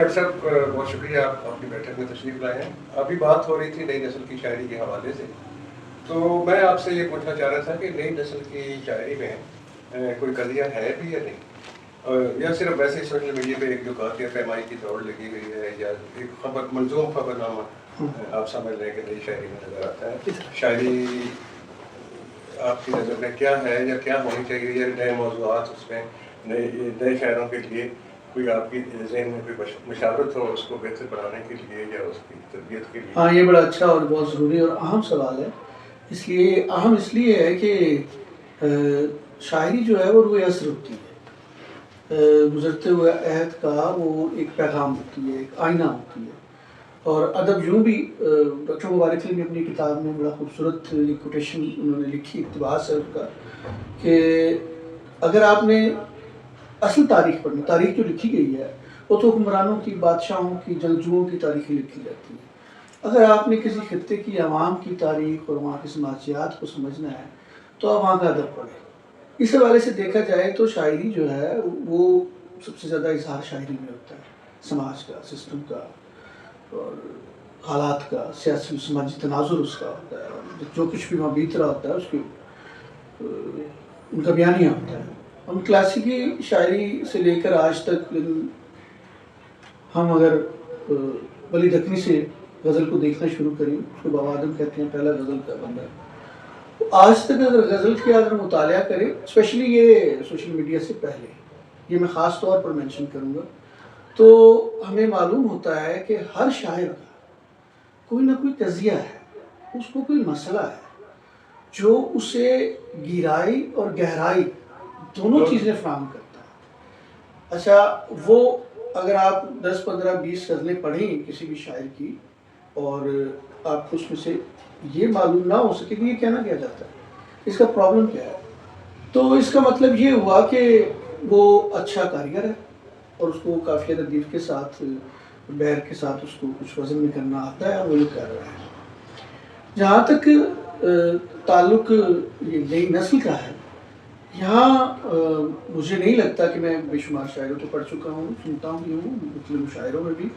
Doctor صاحب بہت شکریہ آپ اپنی بیٹھک میں تشریف لائے ہیں. ابھی بات ہو رہی تھی نئی نسل کی شاعری کے حوالے سے، تو میں آپ سے یہ پوچھنا چاہ رہا تھا کہ نئی نسل کی شاعری میں کوئی قضیہ ہے بھی یا نہیں، یا صرف ویسے سوشل میڈیا پہ ایک جو قافیہ پیمائی کی دوڑ لگی ہوئی ہے، یا ایک خبر منظوم خبر نامہ آپ سمجھ لیں کہ نئی شاعری میں نظر آتا ہے. شاعری آپ کی نظر میں کیا ہے یا کیا ہونی چاہیے، یا نئے موضوعات اس میں نئے شاعروں کے لیے کوئی آپ کی ذہن میں کوئی مشاورت ہو اس کو بہتر بنانے کے لیے یا اس کی تربیت کے لیے؟ ہاں، یہ بڑا اچھا اور بہت ضروری اور اہم سوال ہے. اس لیے ہے کہ شاعری جو ہے وہ روح اثر ہوتی ہے، گزرتے ہوئے عہد کا وہ ایک پیغام ہوتی ہے، ایک آئینہ ہوتی ہے. اور ادب یوں بھی ڈاکٹر مبارک علی نے اپنی کتاب میں بڑا خوبصورت ایک کوٹیشن انہوں نے لکھی، اقتباس ہے اس کا، کہ اگر آپ نے اصل تاریخ پڑھنی، تاریخ جو لکھی گئی ہے وہ تو حکمرانوں کی، بادشاہوں کی، جنگجوؤں کی تاریخیں لکھی جاتی ہیں. اگر آپ نے کسی خطے کی عوام کی تاریخ اور وہاں کی سماجیات کو سمجھنا ہے تو آپ وہاں کا ادب پڑھیں. اس حوالے سے دیکھا جائے تو شاعری جو ہے وہ سب سے زیادہ اظہار شاعری میں ہوتا ہے، سماج کا، سسٹم کا اور حالات کا، سیاسی سماجی تناظر اس کا ہوتا ہے، اور جو کچھ بھی وہاں بیت رہا ہوتا ہے اس کی ان کا بیانیہ ہوتا ہے. ہم کلاسیکی شاعری سے لے کر آج تک، ہم اگر ولی دکنی سے غزل کو دیکھنا شروع کریں، اس کو بابا آدم کہتے ہیں، پہلا غزل کا بندہ. آج تک اگر غزل کے اگر مطالعہ کریں، اسپیشلی یہ سوشل میڈیا سے پہلے، یہ میں خاص طور پر مینشن کروں گا، تو ہمیں معلوم ہوتا ہے کہ ہر شاعر کا کوئی نہ کوئی قضیہ ہے، اس کو کوئی مسئلہ ہے جو اسے گہرائی اور گہرائی دونوں چیزیں فراہم کرتا ہے. اچھا، وہ اگر آپ 10 15 20 غزلیں پڑھیں کسی بھی شاعر کی اور آپ کو اس میں سے یہ معلوم نہ ہو سکے کہ یہ کہنا کیا جاتا ہے، اس کا پرابلم کیا ہے، تو اس کا مطلب یہ ہوا کہ وہ اچھا کاریگر ہے اور اس کو قافیہ لطیف کے ساتھ، بہر کے ساتھ اس کو کچھ وزن میں کرنا آتا ہے اور وہ یہ کر رہا ہے. جہاں تک تعلق یہ نئی نسل کا ہے، یہاں مجھے نہیں لگتا کہ میں بے شمار شاعروں کو پڑھ چکا ہوں، سنتا بھی ہوں مختلف مشاعروں میں بھی،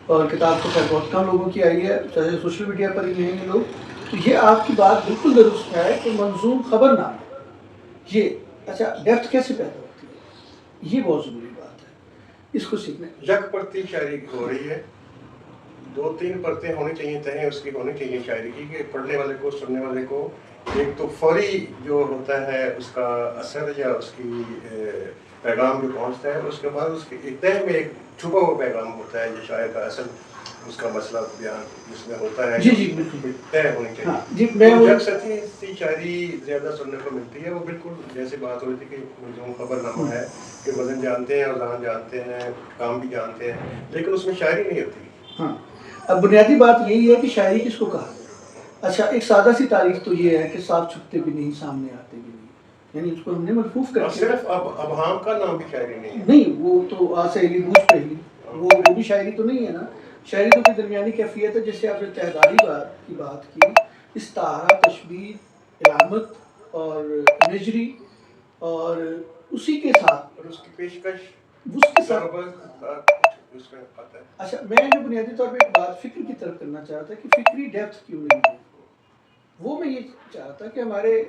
اور کتاب تو خیر بہت کم لوگوں کی آئی ہے، چاہے سوشل میڈیا پر ہی نہیں ہیں لوگ. تو یہ آپ کی بات بالکل درست ہے کہ منظوم خبر نامہ، یہ اچھا ڈیپتھ کیسے پیدا ہوتی ہے، یہ بہت ضروری بات ہے، اس کو سیکھنا. یک پرتی شاعری ہو رہی ہے، 2 3 پرتیں ہونی چاہیے، تہیں اس کی ہونی چاہیے شاعری کی، کہ پڑھنے والے کو، سننے والے کو ایک تو فوری جو ہوتا ہے اس کا اثر یا اس کی پیغام جو پہنچتا ہے، اس کے بعد اس کے تہ میں ایک چھپا ہوا پیغام ہوتا ہے، یہ شاعر کا اصل اس کا مسئلہ بیان جس میں ہوتا ہے. جی بالکل طے ہونی چاہیے. جی میں یک سطحی شاعری زیادہ سننے کو ملتی ہے، وہ بالکل جیسے بات ہو رہی تھی کہ منظوم خبر نامہ ہے، کہ وزن جانتے ہیں، اوزان جانتے ہیں، کام بھی جانتے ہیں، لیکن اس میں شاعری نہیں ہوتی. ہاں، اب بنیادی بات یہی ہے کہ شاعری کس کو کہا جائے. اچھا، ایک سادہ سی تعریف تو یہ ہے کہ صاف چھپتے بھی نہیں، سامنے آتے بھی نہیں، یعنی اس کو ہم نے ملفوف کر کے، صرف ابہام کا نام بھی شاعری نہیں ہے. نہیں، وہ تو سہیلی بوجھ پہلی، وہ بھی شاعری تو نہیں ہے نا. شاعری تو کوئی درمیانی کیفیت ہے، جیسے آپ نے تہذاری بات کی بات کی، استعارہ، تشبیہ، علامت اور امیجری، اور اسی کے ساتھ اور اس کی پیشکش، اس کے ساتھ. اچھا، میں جو بنیادی طور پہ ایک بات فکر کی طرف کرنا چاہ رہا تھا کہ فکری ڈیپتھ کیوں نہیں ہے، وہ میں یہ چاہ رہا تھا کہ ہمارے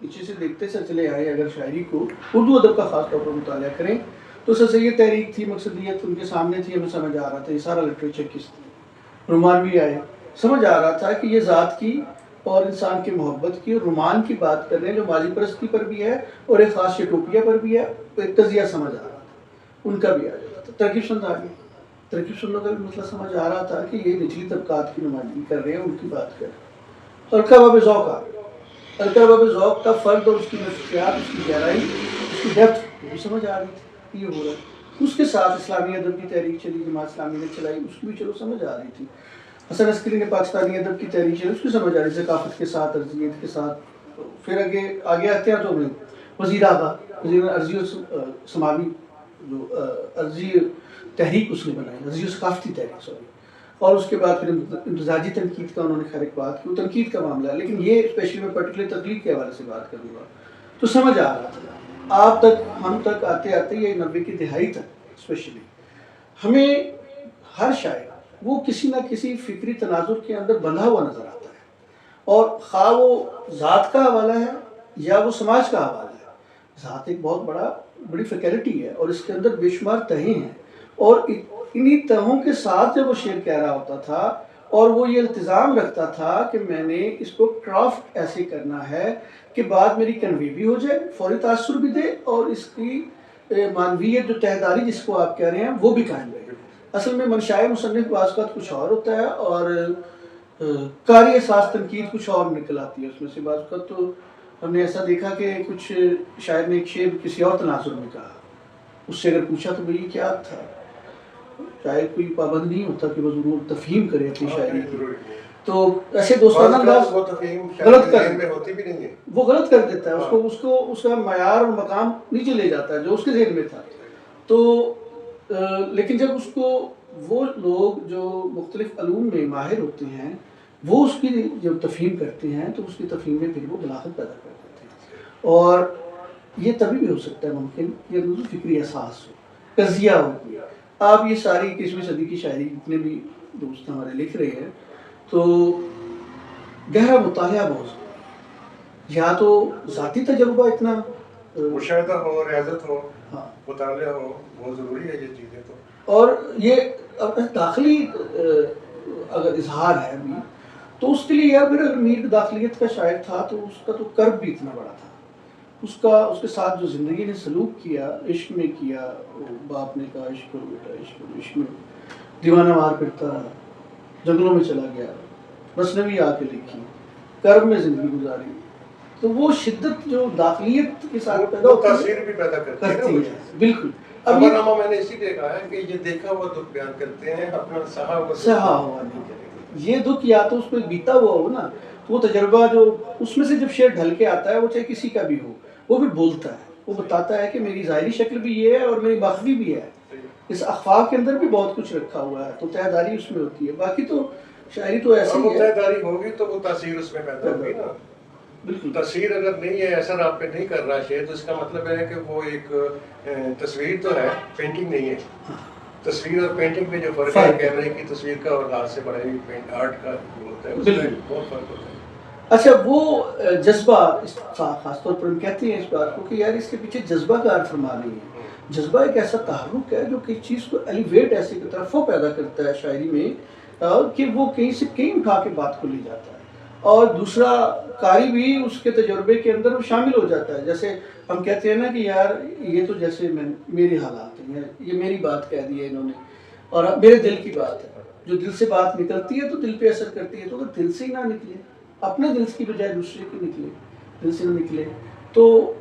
پیچھے سے دیکھتے سے چلے آئے، اگر شاعری کو اردو ادب کا خاص طور پر مطالعہ کریں تو سر سید تحریک تھی، مقصدیت ان کے سامنے تھی، ہمیں سمجھ آ رہا تھا یہ سارا لٹریچر کس تھی. رومان بھی آئے، سمجھ آ رہا تھا کہ یہ ذات کی اور انسان کی محبت کی اور رومان کی بات کر رہے ہیں جو ماضی پرستی پر بھی ہے اور ایک خاص یوٹوپیا پر بھی ہے. ایک قضیہ سمجھ آ رہا تھا، ان کا بھی آ جاتا تھا. ترکیب سند آ گئی، ترکیب سندوں کا بھی مسئلہ سمجھ آ رہا تھا کہ یہ نچلی طبقات کی نمائندگی کر رہے ہیں، ان کی بات کر رہے ہیں. ہلکا باب ذوق آ گیا، ہلکا باب ذوق کا فرد اور اس کی نفسیات، اس کی گہرائی، اس کی ڈیپتھ بھی سمجھ آ رہی تھی، یہ ہو رہا ہے. اس کے ساتھ اسلامی ادب کی تحریک چلی، جماعت اسلامی نے چلائی، اس کی بھی چلو سمجھ آ رہی تھی. حسن عسکری نے پاکستانی ادب کی تحریک چلی، اس کی سمجھ آ رہی تھی، ثقافت کے ساتھ، ارضیت کے ساتھ. پھر آگے آتے ہیں تو وزیر آغا، وزیر ارضی و سماوی، جو ارضی تحریک اس نے بنائی، ارضی و ثقافتی تحریک، سوری. اور اس کے بعد پھر امتزاجی تنقید کا انہوں نے خیر ایک بات کی، وہ تنقید کا معاملہ ہے، لیکن یہ اسپیشلی میں پرٹیکولر تقلید کے حوالے سے بات کروں گا. تو سمجھ آ رہا تھا آپ تک، ہم تک آتے آتے یہ 90 کی دہائی تک اسپیشلی ہمیں ہر شاعر وہ کسی نہ کسی فکری تناظر کے اندر بندھا ہوا نظر آتا ہے، اور خواہ وہ ذات کا حوالہ ہے یا وہ سماج کا حوالہ ہے۔ ذات ایک بہت بڑی فیکلٹی ہے اور اس کے اندر بے شمار تہیں ہیں، اور انہی تہوں کے ساتھ جب وہ شعر کہہ رہا ہوتا تھا اور وہ یہ التزام رکھتا تھا کہ میں نے اس کو کرافٹ ایسے کرنا ہے کہ بات میری کنوے بھی ہو جائے، فوری تاثر بھی دے، اور اس کی معنویت جو تہداری جس کو آپ کہہ رہے ہیں وہ بھی قائم رہے۔ اصل میں منشائے مصنف بعض اوقات کچھ اور ہوتا ہے اور قاری اساس تنقید کچھ اور نکل آتی ہے اس میں سے۔ بعض اوقات تو ہم نے ایسا دیکھا کہ کچھ شاعر نے ایک شعر کسی اور تناظر میں کہا، اس سے اگر پوچھا تو بھئی یہ کیا تھا، شاید کوئی پابند نہیں ہوتا کہ وہ ضرور تفہیم کرے اپنی شاعری کی، تو ایسے دوستانہ انداز غلط کر دیتا ہے، اس کا معیار اور مقام نیچے لے جاتا ہے جو اس کے ذہن میں تھا۔ تو لیکن جب اس کو وہ لوگ جو مختلف علوم میں ماہر ہوتے ہیں وہ اس کی جب تفہیم کرتے ہیں تو اس کی تفہیم میں پھر وہ بلاغت پیدا کر دیتے ہیں، اور یہ تبھی بھی ہو سکتا ہے ممکن کہ فکری احساس ہو، قضیہ ہو۔ آپ یہ ساری 21ویں صدی کی شاعری جتنے بھی دوست ہمارے لکھ رہے ہیں تو گہرا مطالعہ بہت ضروری ہے، یا تو ذاتی تجربہ اتنا مشاہدہ ہو، ریاضت ہو، ہاں مطالعہ ہو، بہت ضروری ہے یہ چیزیں تو۔ اور یہ داخلی اگر اظہار ہے ابھی تو اس کے لیے یا پھر اگر میر داخلیت کا شاعر تھا تو اس کا تو کرب بھی اتنا بڑا تھا، اس کے ساتھ جو زندگی نے سلوک کیا، عشق میں کیا، باپ نے کہا عشق کرو بیٹا عشق کرو، عشق میں دیوانہ وار کرتا رہا، جنگلوں میں چلا گیا، مثنوی آ کے لکھی، کرب میں زندگی گزاری، تو وہ شدت جو داخلیت کے ساتھ پیدا ہوتی ہے تاثیر بھی پیدا کرتی ہے۔ بالکل۔ اب میں نے اسی لیے کہا ہے کہ یہ دیکھا ہوا دکھ بیان کرتے ہیں، اپنا سہا ہوا نہیں کریں گے۔ یہ دکھ یا تو اس پہ بیتا ہوا ہو نا، تو وہ تجربہ جو اس میں سے جب شعر ڈھل کے آتا ہے وہ چاہے کسی کا بھی ہو، وہ بھی بولتا ہے، وہ بتاتا ہے کہ میری ظاہری شکل بھی یہ ہے اور میری مخفی بھی ہے، اس اخفاء کے اندر بھی بہت کچھ رکھا ہوا ہے، تو تہداری اس میں ہوتی ہے۔ باقی تو شاعری تو ایسی ہے، تہداری ہوگی تو وہ تاثیر اس میں پیدا ہوگی نا۔ بالکل، تصویر اگر نہیں ہے، اثر آپ پہ نہیں کر رہا شعر، تو اس کا مطلب ہے کہ وہ ایک تصویر تو ہے، پینٹنگ نہیں ہے۔ تصویر اور پینٹنگ میں جو فرق ہے، کیمرے کی تصویر کا اور ہاتھ سے بڑھائی ہوئی آرٹ کا جو ہوتا ہے، اس میں بہت فرق ہوتا ہے۔ اچھا، وہ جذبہ خاص طور پر ہم کہتے ہیں اس بات کو کہ یار اس کے پیچھے جذبہ کار فرما رہی ہے۔ جذبہ ایک ایسا تحرک ہے جو کسی چیز کو ایلیویٹ ایسے کی طرف وہ پیدا کرتا ہے شاعری میں کہ وہ کہیں سے کہیں اٹھا کے بات کو لے جاتا ہے، اور دوسرا قاری بھی اس کے تجربے کے اندر وہ شامل ہو جاتا ہے۔ جیسے ہم کہتے ہیں نا کہ یار یہ تو جیسے میرے حالات ہیں، یہ میری بات کہہ دی ہے انہوں نے اور میرے دل کی بات ہے، جو دل سے بات نکلتی ہے تو دل پہ اثر کرتی ہے، تو اگر دل سے ہی نہ نکلے، اپنے دل کی بجائے دوسرے کی نکلے، دل سے نہ نکلے، تو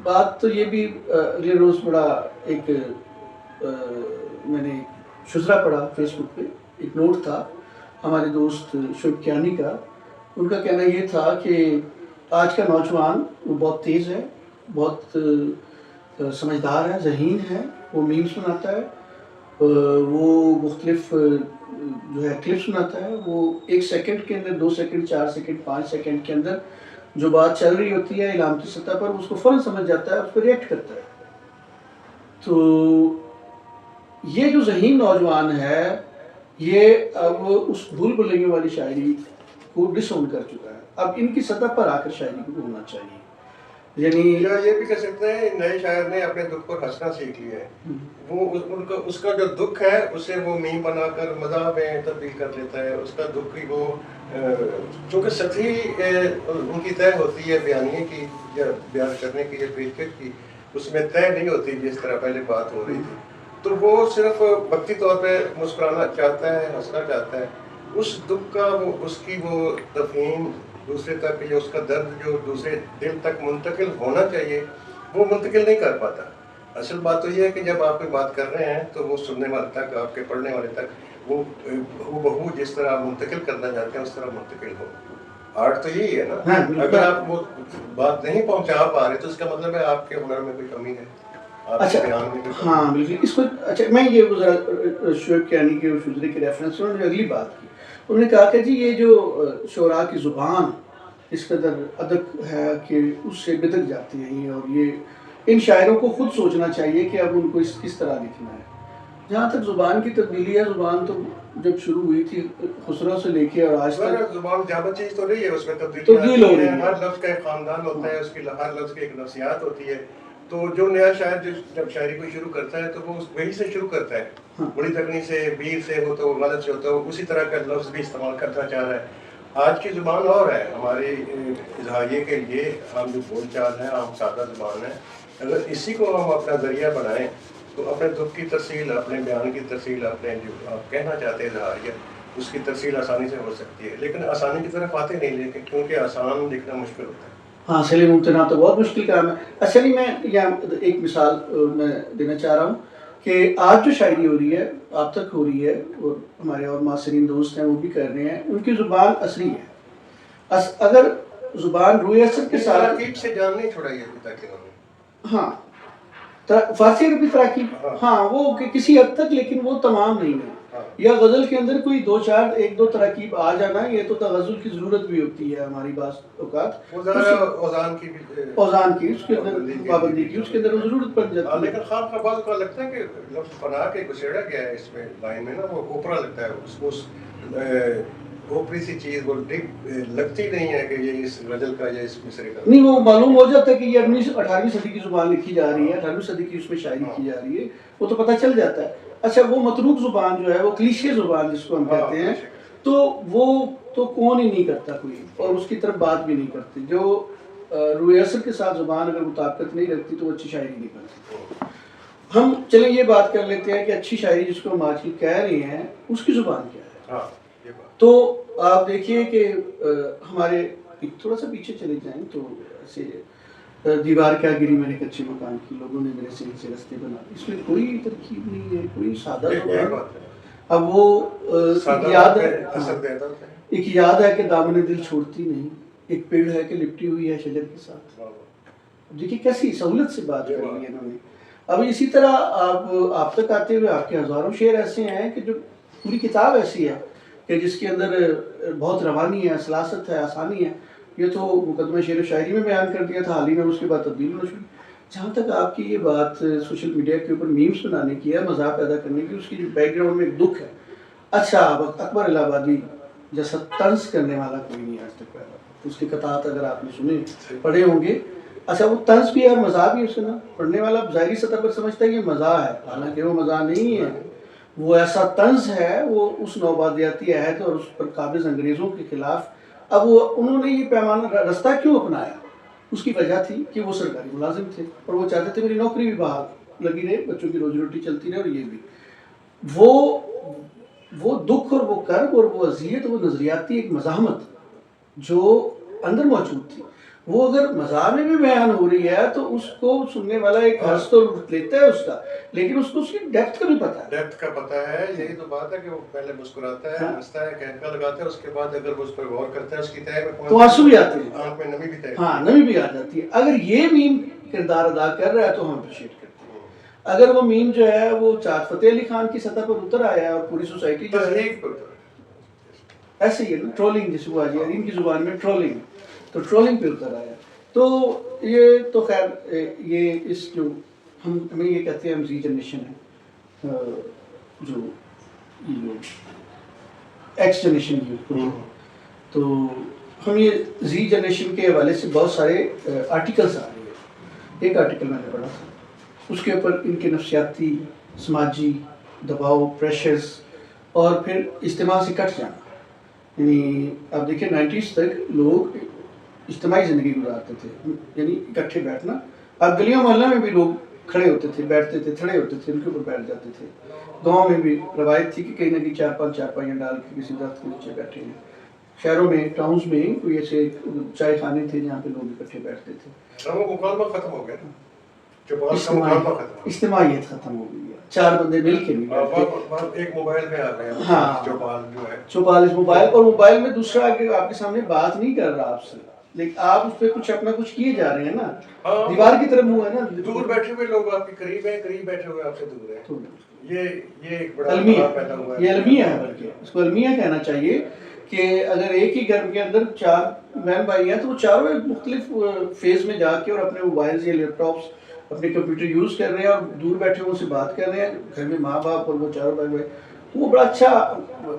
بات تو یہ بھی اگلے روز بڑا ایک میں نے شزرا پڑھا فیس بک پہ، ایک نوٹ تھا ہمارے دوست شعیب کیانی کا، ان کا کہنا یہ تھا کہ آج کا نوجوان وہ بہت تیز ہے، بہت سمجھدار ہے، ذہین ہے، وہ میمز بناتا ہے، وہ مختلف جو ہے کلپس بناتا ہے، وہ 1 سیکنڈ کے اندر 2 سیکنڈ 4 سیکنڈ 5 سیکنڈ کے اندر جو بات چل رہی ہوتی ہے علامتی سطح پر اس کو فوراً سمجھ جاتا ہے، اس پر ریئیکٹ کرتا ہے۔ تو یہ جو ذہین نوجوان ہے یہ اب اس بھول بھلیوں والی شاعری کو ڈس اون کر چکا ہے، اب ان کی سطح پر آ کر شاعری کو ہونا چاہیے۔ یعنی یہ بھی کہہ سکتے ہیں نئے شاعر نے اپنے دکھ پر ہنسنا سیکھ لیا ہے، وہ اس کا جو دکھ ہے اسے وہ میم بنا کر مزاح میں تبدیل کر لیتا ہے، اس کا دکھ ہی وہ چونکہ سطحی ان کی طے ہوتی ہے بیانیے کی یا بیان کرنے کی یا پیشکش کی، اس میں طے نہیں ہوتی جس طرح پہلے بات ہو رہی تھی، تو وہ صرف وقتی طور پہ مسکرانا چاہتا ہے، ہنسنا چاہتا ہے، اس دکھ کا اس کی وہ تفہیم دوسرے تک، جو اس کا درد جو دوسرے دل تک منتقل ہونا چاہیے وہ منتقل نہیں کر پاتا۔ اصل بات تو یہ ہے کہ جب آپ کوئی بات کر رہے ہیں تو وہ سننے والے تک، آپ کے پڑھنے والے تک وہ بہو جس طرح منتقل کرنا چاہتے ہیں اس طرح منتقل ہو۔ آرٹ تو یہی ہے نا، اگر آپ وہ بات نہیں پہنچا پا رہے تو اس کا مطلب ہے آپ کے ہنر میں کوئی کمی ہے۔ اچھا ہاں بالکل، اس کو اچھا میں یہ شعیب کیانی کے شجرے کے ریفرنس انہوں نے اگلی بات کی، انہوں نے کہا کہ جی یہ جو شعراء کی زبان اس قدر ادب ہے کہ اس سے بدک جاتے ہیں، اور یہ ان شاعروں کو خود سوچنا چاہیے کہ اب ان کو کس طرح لکھنا ہے۔ جہاں تک زبان کی تبدیلی ہے، زبان تو جب شروع ہوئی تھی خسرو سے لے کے اور آج تک زبان جامع چیز تو نہیں ہے، اس میں تبدیل ہو رہی ہے. ہر لفظ کا ایک خاندان ہوتا ہے، اس کی ہر لفظ کی ایک نفسیات ہوتی ہے. تو جو نیا شاعر جب شاعری کو شروع کرتا ہے تو وہ وہی سے شروع کرتا ہے، بڑی تکنی سے، بیر سے ہو تو غلط سے ہوتا ہے، اسی طرح کا لفظ بھی استعمال کرنا چاہ رہا ہے. آج کی زبان اور ہے ہماری اظہاریے کے لیے، ہم جو بول چال ہیں، ہم سادہ زبان ہے، اگر اسی کو ہم اپنا ذریعہ بنائیں تو اپنے دکھ کی ترسیل، اپنے بیان کی ترسیل، اپنے جو آپ کہنا چاہتے ہیں اظہاریہ، اس کی ترسیل آسانی سے ہو سکتی ہے. لیکن آسانی کی طرف آتے نہیں، لیکن کیونکہ آسان لکھنا مشکل ہوتا ہے. ہاں، سلیم ممتنع تو بہت مشکل کام ہے. اچھا نہیں، میں یہاں ایک مثال میں دینا چاہ رہا ہوں کہ آج جو شاعری ہو رہی ہے، آپ تک ہو رہی ہے، اور ہمارے اور معاصرین دوست ہیں وہ بھی کر رہے ہیں، ان کی زبان اصلی ہے. اگر زبان روئے اثر کے ساتھ تراکیب سے جان نہیں چھوڑائی ابھی تک انہوں نے. ہاں، فارسی عربی تراکیب، ہاں وہ کسی حد تک، لیکن وہ تمام نہیں ہے. یا غزل کے اندر کوئی ایک دو تراکیب آ جانا، یہ تو غزل کی ضرورت بھی ہوتی ہے ہماری بعض اوقات، اوزان کی اس کے اندر پابندی کی، اس کے اندر ضرورت پڑ جاتی ہے. لیکن خام کا بعض کا لگتا ہے کہ لفظ فنا کے گسیڑا گیا ہے اس میں لائن میں نا، وہ اوپرا لگتا ہے، اس کو اوپری سی چیز وہ لگتی نہیں ہے کہ یہ اس غزل کا یا اس مصرے کا نہیں. وہ معلوم ہو جاتا ہے کہ یہ 18ویں صدی کی زبان لکھی جا رہی ہے، 18ویں صدی کی اس میں شاعری کی جا رہی ہے، وہ تو پتہ چل جاتا ہے. اچھا، وہ متروک زبان جو ہے، وہ کلیشے زبان جس کو ہم کہتے ہیں، تو وہ تو کون ہی نہیں کرتا کوئی، اور اس کی طرف بات بھی نہیں کرتے. جو روئے اثر کے ساتھ زبان اگر مطابقت نہیں رکھتی تو وہ اچھی شاعری نہیں کرتی. ہم چلیں یہ بات کر لیتے ہیں کہ اچھی شاعری جس کو ہم آج کی کہہ رہے ہیں، اس کی زبان کیا ہے. تو آپ دیکھیے کہ ہمارے تھوڑا سا پیچھے چلے جائیں تو ایسے دیوار کیا گری میرے کچے مکان کی، لوگوں نے میرے سینے سے رستے بنا، اس میں کوئی ترکیب نہیں ہے، کوئی سادہ زبان. اب وہ ایک یاد ہے کہ دامن دل چھوڑتی نہیں، ایک پیڑ ہے کہ لپٹی ہوئی ہے شجر کے ساتھ. دیکھیے کیسی سہولت سے بات کر لی ہے انہوں نے. اب اسی طرح آپ تک آتے ہوئے آپ کے ہزاروں شعر ایسے ہیں کہ جو پوری کتاب ایسی ہے کہ جس کے اندر بہت روانی ہے، سلاست ہے، آسانی ہے. یہ تو مقدمہ شعر و شاعری میں بیان کر دیا تھا حال ہی میں، اس کے بعد تبدیل ہونا شروع. جہاں تک آپ کی یہ بات سوشل میڈیا کے اوپر میمز بنانے کی ہے، مذاق پیدا کرنے کی، اس کی جو بیک گراؤنڈ میں ایک دکھ ہے. اچھا، اکبر الہ آبادی جیسا طنز کرنے والا کوئی نہیں آج تک پیدا. اس کے قطعات اگر آپ نے سنے پڑھے ہوں گے. اچھا، وہ طنز بھی ہے اور مزاح بھی ہے. اس کا پڑھنے والا ظاہری سطح پر سمجھتا ہے کہ مزاح ہے، حالانکہ وہ مزاح نہیں ہے، وہ ایسا طنز ہے، وہ اس نوبادیاتی عہد اور اس پر قابض انگریزوں کے خلاف. اب وہ انہوں نے یہ پیمانہ رستہ کیوں اپنایا؟ اس کی وجہ تھی کہ وہ سرکاری ملازم تھے اور وہ چاہتے تھے میری نوکری بھی بحال لگی رہے، بچوں کی روزی روٹی چلتی رہے. اور یہ بھی وہ دکھ اور وہ کرب اور وہ اذیت، وہ نظریاتی ایک مزاحمت جو اندر موجود تھی، وہ اگر مزاح میں بھی بیان ہو رہی ہے تو اس کو سننے والا ایک حرص تو لیتا ہے اس کا، لیکن اس کو اس کی ڈیپتھ کا بھی پتہ ہے. ڈیپتھ کا پتہ ہے. یہی تو بات ہے کہ وہ پہلے مسکراتا ہے، ہنستا ہے، کہنکا لگاتا ہے، اس کے بعد اگر وہ اس پر غور کرتا ہے، اس کی تہہ میں تو آنسو بھی آتے ہیں، آنکھ میں نمی بھی تہہ. ہاں، نمی بھی آ جاتی ہے. اگر یہ میم کردار ادا کر رہا ہے تو ہم اپریشیٹ کرتے ہیں. اگر وہ میم جو ہے وہ چار فتح علی خان کی سطح پر اتر آیا ہے اور پوری سوسائٹی جو ہے ایسے ہی ہے نا، ٹرولنگ جس کو آج ان کی زبان میں ٹرولنگ، تو ٹرولنگ پہ اتر آیا. تو یہ تو خیر یہ اس جو ہمیں یہ کہتے ہیں ہم زی جنریشن ہے، جو ایکس جنریشن کی، تو ہم یہ زی جنریشن کے حوالے سے بہت سارے آرٹیکلس آ رہے ہیں. ایک آرٹیکل میں نے پڑھا تھا، اس کے اوپر ان کے نفسیاتی، سماجی دباؤ، پریشرز اور پھر اجتماع سے کٹ جانا. یعنی آپ دیکھیں 90s تک لوگ اجتماعی زندگی گزارتے تھے، یعنی اکٹھے بیٹھنا. اب گلیوں محلہ میں بھی لوگ کھڑے ہوتے تھے، بیٹھتے تھے، کھڑے ہوتے تھے، ان کے اوپر بیٹھ جاتے تھے. گاؤں میں بھی روایت تھی کہ کہیں نہ کہیں 4-5 چارپائیاں ڈال کے کسی درخت کے نیچے بیٹھے ہیں. شہروں میں، ٹاؤنز میں کوئی ایسے چائے خانے تھے جہاں پہ لوگ اکٹھے بیٹھتے تھے. وہ مکالمہ ختم ہو گیا، اجتماعیت ختم ہو گئی ہے. 4 بندے مل کے نہیں بیٹھتے، ایک موبائل میں آ گئے. ہاں، چوپال جو ہے، چوپال اس موبائل، اور موبائل میں دوسرا آپ کے سامنے بات نہیں کر رہا آپ سے، لیکن آپ اس پہ کچھ اپنا کچھ کیے جا رہے ہیں نا. دیوار کی طرف منہ ہے نا. دور بیٹھے ہوئے لوگ آپ کے قریب ہیں، قریب بیٹھے ہوئے آپ سے دور ہیں. یہ ایک بڑا المیہ پیدا ہوا ہے. یہ المیہ ہے، بلکہ اس کو المیہ کہنا چاہیے کہ اگر ایک ہی گھر کے اندر 4 بہن بھائی ہیں تو وہ چاروں ایک مختلف فیز میں جا کے اور اپنے موبائلز یا لیپ ٹاپس اپنے کمپیوٹر یوز کر رہے ہیں اور دور بیٹھے ان سے بات کر رہے ہیں، گھر میں ماں باپ اور وہ چاروں بھائی بھائی، وہ بڑا اچھا.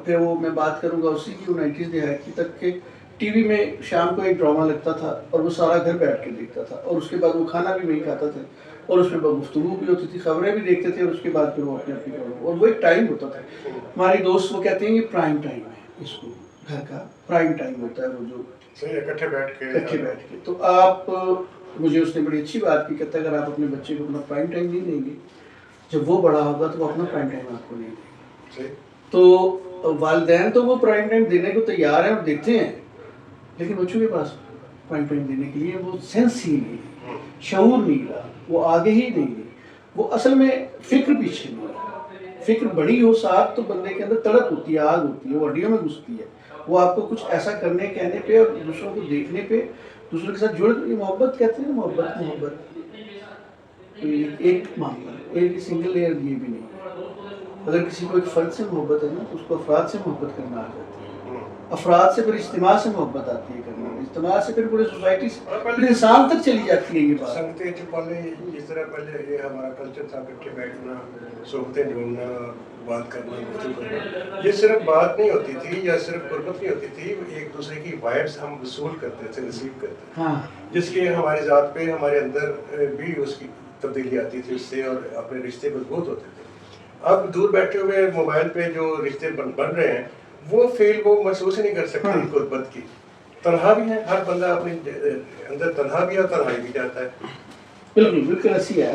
پھر وہ میں بات کروں گا اسی کی 90s دہائی تک کہ ٹی وی میں شام کو ایک ڈرامہ لگتا تھا اور وہ سارا گھر بیٹھ کے دیکھتا تھا، اور اس کے بعد وہ کھانا بھی وہی کھاتا تھا اور اس میں گفتگو بھی ہوتی تھی، خبریں بھی دیکھتے تھے، اور اس کے بعد پھر وہ اپنے اپنی خبریں، اور وہ ایک ٹائم ہوتا تھا. ہماری دوست وہ کہتے ہیں یہ پرائم ٹائم ہے، اس کو گھر کا پرائم ٹائم ہوتا ہے، وہ جو صحیح اکٹھے بیٹھ کے. تو آپ مجھے اس نے بڑی اچھی بات کی، کہتا ہے اگر آپ اپنے بچے کو اپنا پرائم ٹائم نہیں دیں گے، جب وہ بڑا ہوگا تو وہ اپنا پرائم ٹائم آپ کو نہیں دیں گے. تو والدین تو وہ پرائم ٹائم دینے کو تیار ہیں اور دیتے ہیں، لیکن بچوں کے پاس پرائم ٹائم دینے کے لیے وہ سینس ہی نہیں، شعور نہیں رہا، وہ آگے ہی نہیں گئی، وہ اصل میں فکر پیچھے نہیں رہا. فکر بڑی ہو ساتھ تو بندے کے اندر تڑپ ہوتی ہے، آگ ہوتی ہے، وہ ہڈیوں میں گھستی ہے، وہ آپ کو کچھ ایسا کرنے کہنے پہ اور دوسروں کو دیکھنے پہ، دوسروں کے ساتھ جڑ. یہ محبت کہتے ہیں، محبت ایک معاملہ ہے، ایک سنگل لیئر یہ بھی نہیں ہے. اگر کسی کو ایک فرد سے محبت ہے نا تو اس کو افراد سے محبت کرنا آ جاتی ہے، افراد سے پھر اجتماع سے محبت آتی ہے کرنا، اجتماع سے پھر پورے سوسائٹی سے پھر انسان تک چلی جاتی ہے. یہ بات سنگتے جو پہلے جس طرح پہلے یہ ہمارا کلچر تھا اکٹھے بیٹھنا، صحبتیں ڈھونڈنا، بات کرنا، گفتگو کرنا، یہ صرف بات نہیں ہوتی تھی یا صرف قربت نہیں ہوتی تھی، ایک دوسرے کی وائبس ہم وصول کرتے تھے، ریسیو کرتے تھے، جس کے ہماری ذات پہ ہمارے اندر بھی اس کی تبدیلی آتی تھی اس سے، اور اپنے رشتے مضبوط ہوتے تھے. اب دور بیٹھے ہوئے موبائل پہ جو رشتے بن رہے ہیں وہ فیل وہ محسوس ہی نہیں کر سکتے قربت کی. تنہا بھی ہے، ہر بندہ اپنے اندر تنہا بھی ہے اور تنہائی بھی چاہتا ہے. بالکل ایسی ہے.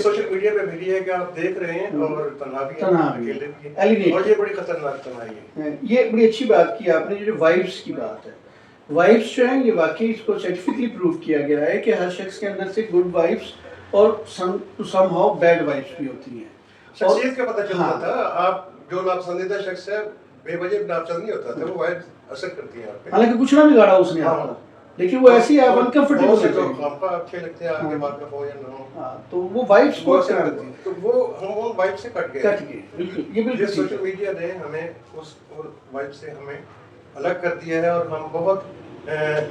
سوشل میڈیا پہ بھی ہے کہ آپ دیکھ رہے ہیں اور تنہا بھی ہیں، اکیلے بھی ہیں، اور یہ بڑی خطرناک تنہائی ہے. یہ بڑی اچھی بات کی آپ نے، جو وائبس کی بات ہے. وائبس جو ہیں یہ واقعی اس کو سائنٹیفکلی پروف کیا گیا ہے کہ ہر شخص کے اندر سے گڈ وائبس اور سم ہاؤ بیڈ وائبس بھی ہوتی ہیں. شخصیت کا پتہ چلتا تھا، آپ جو ناپسندیدہ شخص ہے بے وجہ ناپسند نہیں ہوتا تھا، وہ وائبس اثر کرتی ہیں آپ پہ. حالانکہ کچھ نہ بگاڑا اس نے آپ کا، لیکن وہ ایسی آپ انکمفرٹیبل ہوتے ہیں، آپ کا اچھے لگتے ہیں، آپ کے بات کا ہو یا نہ ہو، تو وہ وائبس کو اثر کرتی ہے. تو وہ ہم وہ وائب سے کٹ گئے. بالکل یہ بالکل سوشل میڈیا نے ہمیں اس وائب سے ہمیں الگ کر دیا ہے، اور ہم بہت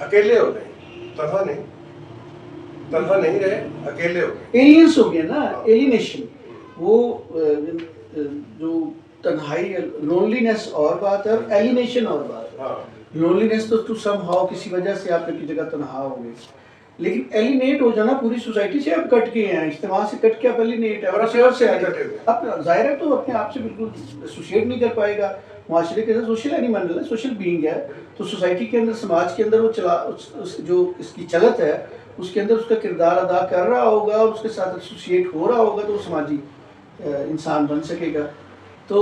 اکیلے ہو گئے. تنہا نہیں رہے، اکیلے ہو گئے، ایلینس ہو گئے نا، ایلینیشن. وہ جو تنہائی، لونلینس اور بات ہے اور ایلینیشن اور بات ہے. لونلینس تو سم ہاؤ کسی وجہ سے آپ کی جگہ تنہا ہو گئے، لیکن ایلینیٹ ہو جانا پوری سوسائٹی سے آپ کٹ گئے ہیں، اجتماع سے کٹ کے آپ ایلینیٹ ہے، اب ظاہر ہے تو اپنے آپ سے بالکل ایسوسیٹ نہیں کر پائے گا. معاشرے کے اندر سوشل اینیمل ہے، سوشل بینگ ہے، تو سوسائٹی کے اندر، سماج کے اندر وہ جو اس کی چلت ہے اس کے اندر اس کا کردار ادا کر رہا ہوگا، اس کے ساتھ ایسوسیٹ ہو رہا ہوگا، تو وہ سماجی انسان بن سکے گا. تو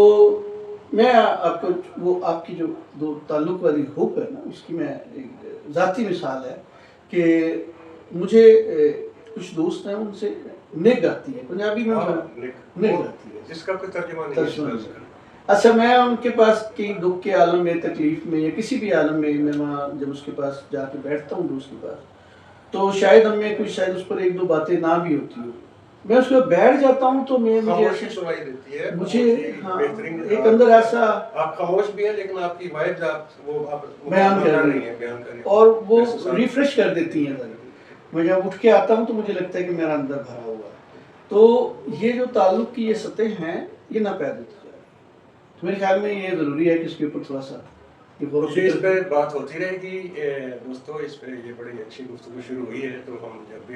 میں آپ کو وہ آپ کی جو دو تعلق والی ہوپ ہے نا، اس کی میں ایک ذاتی مثال ہے کہ مجھے کچھ دوست ہیں، ان سے نگ آتی ہے، پنجابی میں نگ آتی ہے، جس کا کوئی ترجمہ نہیں. اچھا، میں ان کے پاس کئی دکھ کے عالم میں، تکلیف میں، یا کسی بھی عالم میں وہاں جب اس کے پاس جا کے بیٹھتا ہوں دوست کے پاس، تو شاید ہم میں کچھ شاید اس پر ایک دو باتیں نہ بھی ہوتی ہوں، میں اس کو بیٹھ جاتا ہوں تو مجھے سنائی دیتی ہے، مجھے ایک اندر ایسا، آپ خاموش بھی ہیں لیکن آپ کی وائبز بیان کر رہی ہیں اور وہ ریفریش کر دیتی ہیں. میں جب اٹھ کے آتا ہوں تو مجھے لگتا ہے کہ میرا اندر بھرا ہوا ہے. تو یہ جو تعلق کی یہ سطح ہیں یہ نہ پیدا ہوتی جائے. تو میرے خیال میں یہ ضروری ہے کہ اس کے اوپر تھوڑا سا اس پہ بات ہوتی رہے گی. دوستوں، اس پہ یہ بڑی اچھی گفتگو شروع ہوئی ہے، تو ہم جب بھی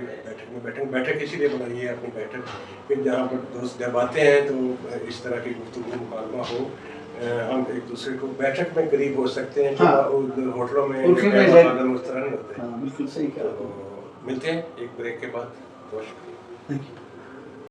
بیٹھک اسی لیے بنائیے اپنی بیٹھک، پھر جہاں پر دوست جب آتے ہیں تو اس طرح کی گفتگو مکالمہ ہو، ہم ایک دوسرے کو بیٹھک میں قریب ہو سکتے ہیں، جو ہوٹلوں میں اس طرح نہیں ہوتے. بالکل صحیح کہا. ملتے ہیں ایک بریک کے بعد. بہت شکریہ.